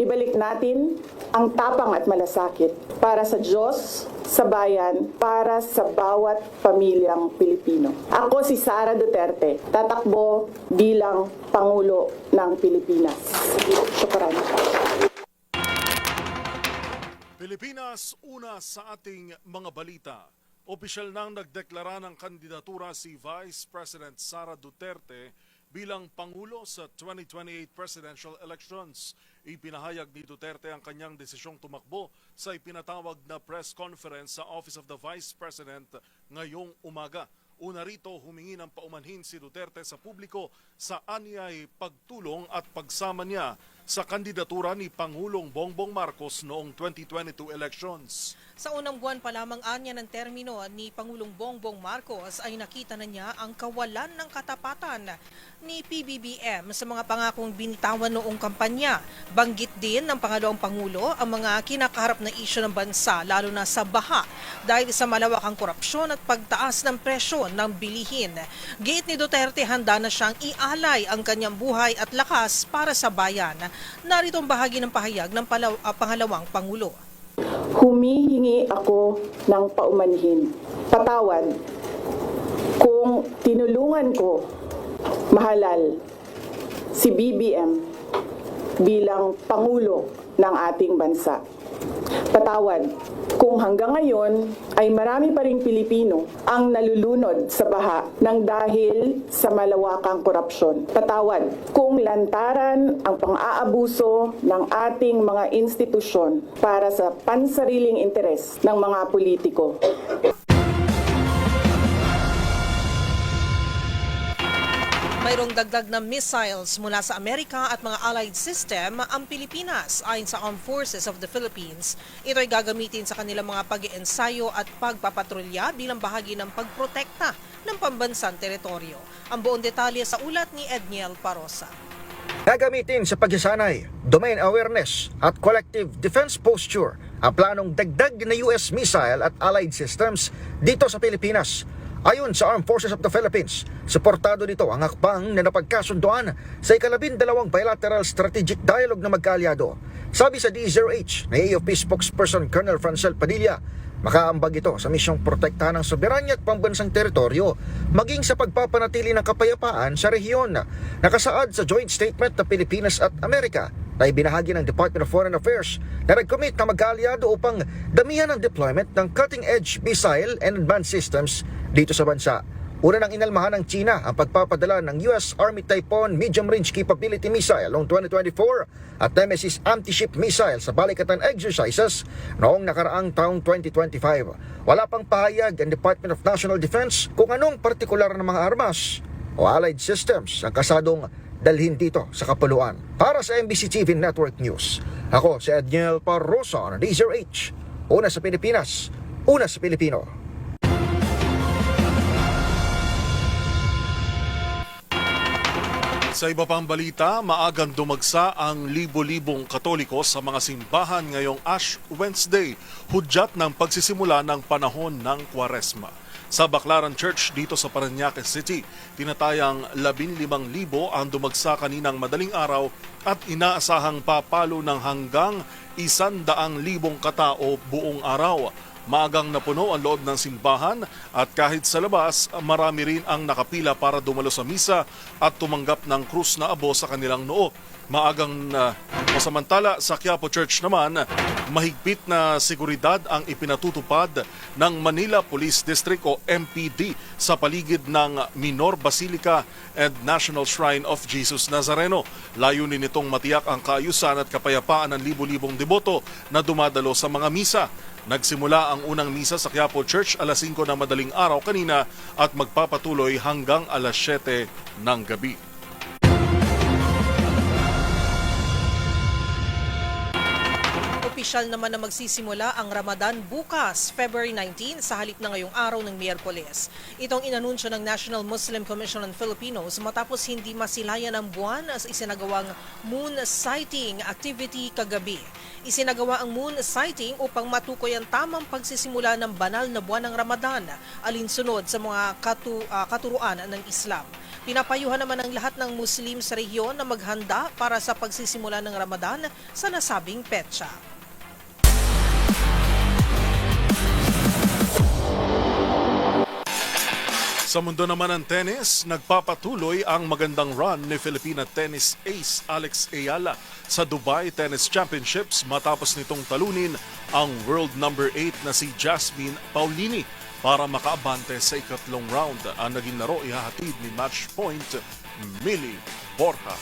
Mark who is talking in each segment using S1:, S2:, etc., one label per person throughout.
S1: Ibalik natin ang tapang at malasakit para sa Diyos, sa bayan, para sa bawat pamilyang Pilipino. Ako si Sara Duterte, tatakbo bilang Pangulo ng Pilipinas. Shukran.
S2: Pilipinas, una sa ating mga balita. Opisyal nang nagdeklara ng kandidatura si Vice President Sara Duterte bilang Pangulo sa 2028 presidential elections. Ipinahayag ni Duterte ang kanyang desisyong tumakbo sa ipinatawag na press conference sa Office of the Vice President ngayong umaga. Una rito, humingi ng paumanhin si Duterte sa publiko sa anyay pagtulong at pagsama niya sa kandidatura ni Pangulong Bongbong Marcos noong 2022 elections.
S3: Sa unang buwan pa lamang anya ng termino ni Pangulong Bongbong Marcos ay nakita na niya ang kawalan ng katapatan ni PBBM sa mga pangakong binitawan noong kampanya. Banggit din ng pangalawang Pangulo ang mga kinakaharap na isyu ng bansa lalo na sa baha dahil sa malawakang korupsyon at pagtaas ng presyo ng bilihin. Giit ni Duterte handa na siyang ialay ang kanyang buhay at lakas para sa bayan. Narito ang bahagi ng pahayag ng pangalawang Pangulo.
S1: Humihingi ako ng paumanhin, patawad kung tinulungan ko mahalal si BBM bilang Pangulo ng ating bansa. Patawad kung hanggang ngayon ay marami pa ring Pilipino ang nalulunod sa baha ng dahil sa malawakang korupsyon. Patawad kung lantaran ang pang-aabuso ng ating mga institusyon para sa pansariling interes ng mga politiko.
S3: Mayroong dagdag na missiles mula sa Amerika at mga allied system ang Pilipinas ayon sa Armed Forces of the Philippines. Ito ay gagamitin sa kanilang mga pag-iensayo at pagpapatrolya bilang bahagi ng pagprotekta ng pambansang teritoryo. Ang buong detalye sa ulat ni Edniel Parosa.
S4: Gagamitin sa pagsasanay, domain awareness at collective defense posture ang planong dagdag na US missile at allied systems dito sa Pilipinas. Ayon sa Armed Forces of the Philippines, suportado nito ang hakbang na napagkasunduan sa ika-12 bilateral strategic dialogue na magkaalyado. Sabi sa D0H na AFP spokesperson Colonel Francel Padilla, makaambag ito sa misyong protektahan ng soberanya at pambansang teritoryo maging sa pagpapanatili ng kapayapaan sa rehiyon. Nakasaad sa joint statement ng Pilipinas at Amerika na ibinahagi ng Department of Foreign Affairs na nag-commit na mag-aalyado upang damihan ang deployment ng cutting-edge missile and advanced systems dito sa bansa. Una nang inalmahan ng China ang pagpapadala ng US Army Typhoon Medium Range Capability Missile noong 2024 at Nemesis Anti-Ship Missile sa balikatan exercises noong nakaraang taong 2025. Wala pang pahayag ang Department of National Defense kung anong partikular na mga armas o allied systems ang kasadong dalhin dito sa kapuluan. Para sa MBC TV Network News, ako si Edniel Parosa ng D0H. Una sa Pilipinas, una sa Pilipino.
S2: Sa iba pang balita, maagang dumagsa ang libo-libong Katoliko sa mga simbahan ngayong Ash Wednesday, hudyat ng pagsisimula ng panahon ng Kwaresma. Sa Baclaran Church dito sa Parañaque City, tinatayang 15,000 ang dumagsa kaninang madaling araw at inaasahang papalo ng hanggang 100,000 katao buong araw. Maagang napuno ang loob ng simbahan at kahit sa labas, marami rin ang nakapila para dumalo sa misa at tumanggap ng krus na abo sa kanilang noo. Samantala sa Quiapo Church naman, mahigpit na seguridad ang ipinatutupad ng Manila Police District o MPD sa paligid ng Minor Basilica and National Shrine of Jesus Nazareno. Layunin nitong matiyak ang kaayusan at kapayapaan ng libo-libong deboto na dumadalo sa mga misa. Nagsimula ang unang misa sa Quiapo Church alas 5 ng madaling araw kanina at magpapatuloy hanggang alas 7 ng gabi.
S3: Opisyal naman na magsisimula ang Ramadan bukas, February 19, sa halip na ngayong araw ng Miyerkules. Itong inanunsyo ng National Muslim Commission on Filipinos matapos hindi masilayan ang buwan sa isinagawang moon sighting activity kagabi. Isinagawa ang moon sighting upang matukoy ang tamang pagsisimula ng banal na buwan ng Ramadan, alinsunod sa mga katuruan ng Islam. Pinapayuhan naman ang lahat ng Muslim sa rehiyon na maghanda para sa pagsisimula ng Ramadan sa nasabing petsa.
S2: Sa mundo naman ng tennis, nagpapatuloy ang magandang run ni Filipina tennis ace Alex Ayala sa Dubai Tennis Championships matapos nitong talunin ang world number 8 na si Jasmine Paolini para makaabante sa ikatlong round. Ang naging laro ihahatid ni match point Millie Borja.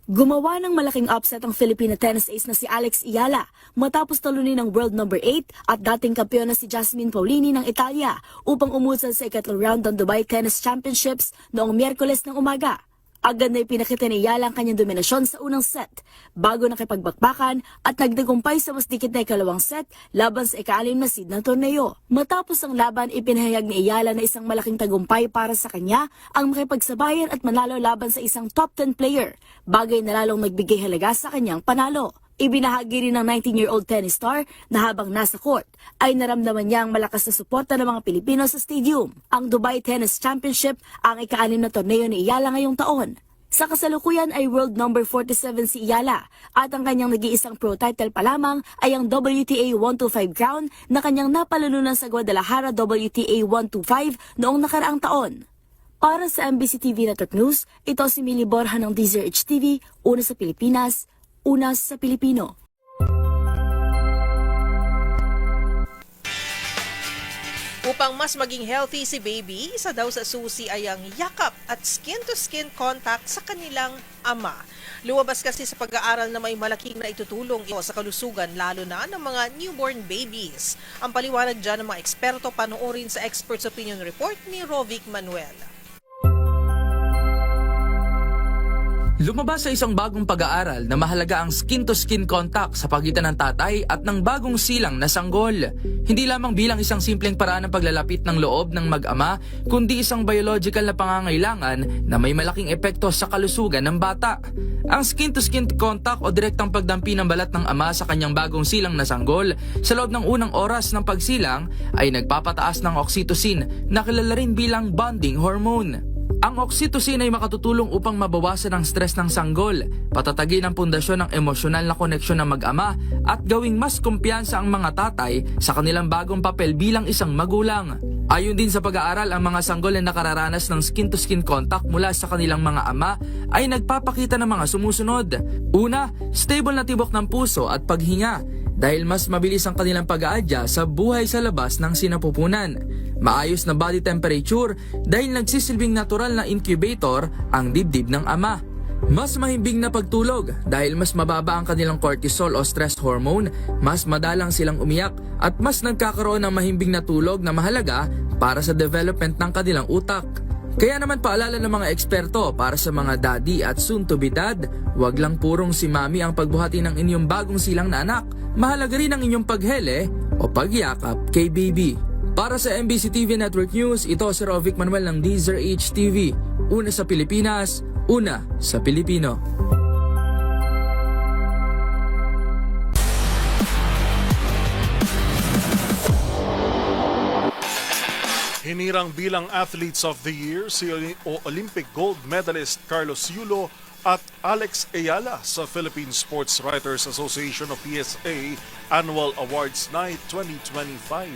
S5: Gumawa ng malaking upset ang Filipina tennis ace na si Alex Ayala matapos talunin ng world number 8 at dating kampiyon na si Jasmine Paolini ng Italia upang umusad sa ikatlong round ng Dubai Tennis Championships noong Miyerkules ng umaga. Agad na ipinakita ni Ayala ang kanyang dominasyon sa unang set bago nakipagbakbakan at nagtagumpay sa mas dikit na ikalawang set laban sa ika-6 na seed ng torneo. Matapos ang laban, ipinahayag ni Ayala na isang malaking tagumpay para sa kanya ang makipagsabayan at manalo laban sa isang top 10 player, bagay na lalong nagbigay halaga sa kanyang panalo. Ibinahagi rin ng 19-year-old tennis star na habang nasa court ay naramdaman niya ang malakas na suporta ng mga Pilipino sa stadium. Ang Dubai Tennis Championship ang ika-6 na torneo ni Ayala ngayong taon. Sa kasalukuyan ay world number 47 si Ayala at ang kanyang nag-iisang pro title pa lamang ay ang WTA 125 crown na kanyang napalalunan sa Guadalajara WTA 125 noong nakaraang taon. Para sa MBC TV Network News, ito si Millie Borja ng DZRH TV, una sa Pilipinas, una sa Pilipino.
S3: Upang mas maging healthy si baby, isa daw sa susi ay ang yakap at skin-to-skin contact sa kanilang ama. Lumabas kasi sa pag-aaral na may malaking na itutulong ito sa kalusugan lalo na ng mga newborn babies. Ang paliwanag dyan ng mga eksperto, panoorin sa Expert's Opinion Report ni Rovic Manuel.
S6: Lumabas sa isang bagong pag-aaral na mahalaga ang skin-to-skin contact sa pagitan ng tatay at ng bagong silang na sanggol. Hindi lamang bilang isang simpleng paraan ng paglalapit ng loob ng mag-ama, kundi isang biological na pangangailangan na may malaking epekto sa kalusugan ng bata. Ang skin-to-skin contact o direktang pagdampi ng balat ng ama sa kanyang bagong silang na sanggol sa loob ng unang oras ng pagsilang ay nagpapataas ng oxytocin na kilala rin bilang bonding hormone. Ang oxytocin ay makatutulong upang mabawasan ang stress ng sanggol, patatagin ang pundasyon ng emosyonal na koneksyon ng mag-ama at gawing mas kumpiyansa ang mga tatay sa kanilang bagong papel bilang isang magulang. Ayon din sa pag-aaral, ang mga sanggol na nakararanas ng skin-to-skin contact mula sa kanilang mga ama ay nagpapakita ng mga sumusunod. Una, stable na tibok ng puso at paghinga dahil mas mabilis ang kanilang pag-aadya sa buhay sa labas ng sinapupunan. Maayos na body temperature dahil nagsisilbing natural na incubator ang dibdib ng ama. Mas mahimbing na pagtulog dahil mas mababa ang kanilang cortisol o stress hormone, mas madalang silang umiyak at mas nagkakaroon ng mahimbing na tulog na mahalaga para sa development ng kanilang utak. Kaya naman paalala ng mga eksperto para sa mga daddy at soon to be dad, wag lang purong si mami ang pagbuhati ng inyong bagong silang na anak. Mahalaga rin ang inyong paghele o pagyakap kay baby. Para sa MBC TV Network News, ito si Rovic Manuel ng DZRH TV. Una sa Pilipinas, una sa Pilipino.
S2: Hinirang bilang Athletes of the Year si Olympic gold medalist Carlos Yulo at Alex Ayala sa Philippine Sports Writers Association of PSA Annual Awards Night 2025.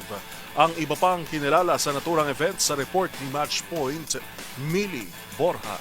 S2: Ang iba pang kinilala sa naturang event sa report ni Matchpoint, Millie Borja.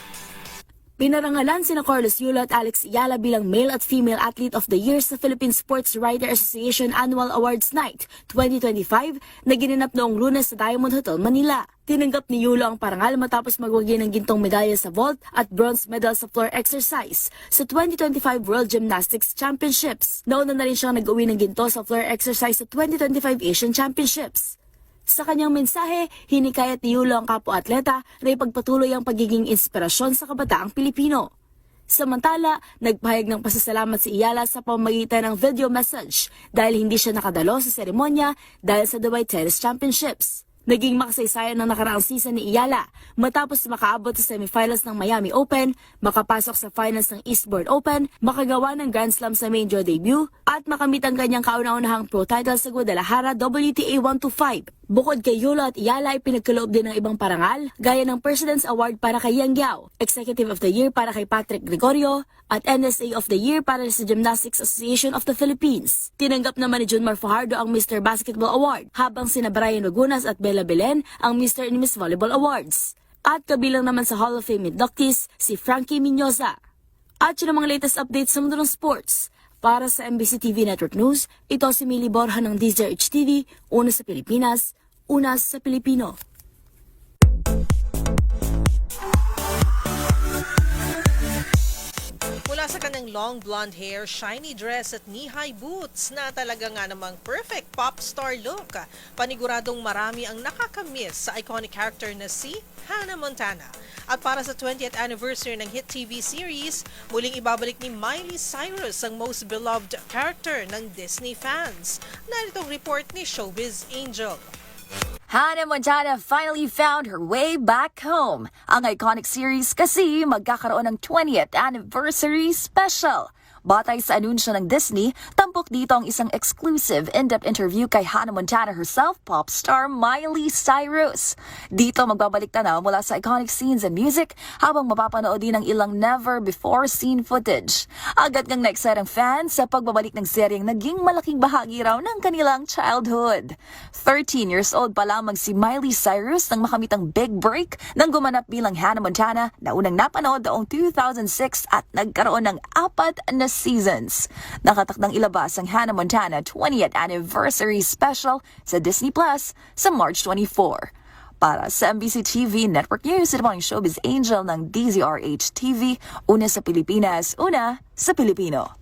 S5: Pinarangalan sina Carlos Yulo at Alex Ayala bilang Male at Female Athlete of the Year sa Philippine Sports Writers Association Annual Awards Night 2025 na ginanap noong Lunes sa Diamond Hotel, Manila. Tinanggap ni Yulo ang parangal matapos magwagi ng gintong medalya sa vault at bronze medal sa floor exercise sa 2025 World Gymnastics Championships. Nauna na rin siyang nag-uwi ng ginto sa floor exercise sa 2025 Asian Championships. Sa kanyang mensahe, hinikayat ni Yulo ang kapwa-atleta na ipagpatuloy ang pagiging inspirasyon sa kabataang Pilipino. Samantala, nagpahayag ng pasasalamat si Ayala sa pamamagitan ng video message dahil hindi siya nakadalo sa seremonya dahil sa Dubai Tennis Championships. Naging makasaysayan ng nakaraang season ni Ayala matapos makaabot sa semifinals ng Miami Open, makapasok sa finals ng Eastbourne Open, makagawa ng Grand Slam sa major debut, at makamit ang kanyang kauna-unahang pro title sa Guadalajara WTA 125. Bukod kay Yulo at Iyala ay pinagkaloob din ng ibang parangal, gaya ng President's Award para kay Yang Yao, Executive of the Year para kay Patrick Gregorio, at NSA of the Year para sa Gymnastics Association of the Philippines. Tinanggap naman ni Junmar Fajardo ang Mr. Basketball Award, habang sina Brian Lagunas at Bella Belen ang Mr. and Miss Volleyball Awards. At kabilang naman sa Hall of Fame inductees si Frankie Minyoza. At yun ang mga latest updates sa mundo ng sports. Para sa MBC TV Network News, ito si Millie Borja ng DZRH TV, una sa Pilipinas, una sa Pilipino.
S3: Mula sa kanyang long blonde hair, shiny dress at knee-high boots na talaga nga namang perfect pop star look, paniguradong marami ang nakakamiss sa iconic character na si Hannah Montana. At para sa 20th anniversary ng hit TV series, muling ibabalik ni Miley Cyrus ang most beloved character ng Disney fans. Narito ang report ni Showbiz Angel.
S7: Hannah Montana finally found her way back home. Ang iconic series kasi magkakaroon ng 20th anniversary special. Batay sa anunsyo ng Disney, tampok dito ang isang exclusive in-depth interview kay Hannah Montana herself, pop star Miley Cyrus. Dito magbabalik tanaw mula sa iconic scenes and music habang mapapanood din ang ilang never-before-seen footage. Agad ngang na-excite ang fans sa pagbabalik ng seryeng naging malaking bahagi raw ng kanilang childhood. 13 years old pa lamang si Miley Cyrus nang makamit ang big break nang gumanap bilang Hannah Montana na unang napanood noong 2006 at nagkaroon ng 4 na seasons. Nakatakdang ilabas ang Hannah Montana 20th Anniversary Special sa Disney Plus sa March 24. Para sa MBC TV Network News, ito ang Showbiz Angel ng DZRH TV, una sa Pilipinas, una sa Pilipino.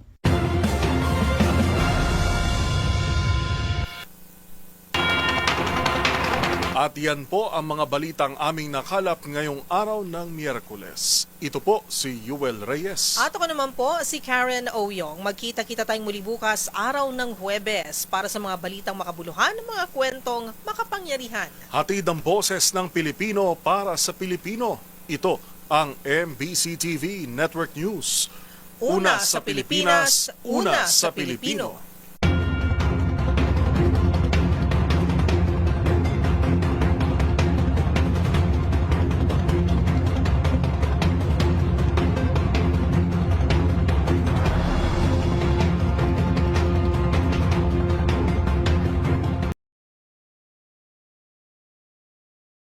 S2: At yan po ang mga balitang aming nakalap ngayong araw ng Miyerkules. Ito po si Yuel Reyes.
S3: At ako naman po si Karen Oyong. Magkita-kita tayong muli bukas araw ng Huwebes para sa mga balitang makabuluhan, mga kwentong makapangyarihan.
S2: Hatid ang boses ng Pilipino para sa Pilipino. Ito ang MBC TV Network News. Una sa Pilipinas, una sa Pilipino.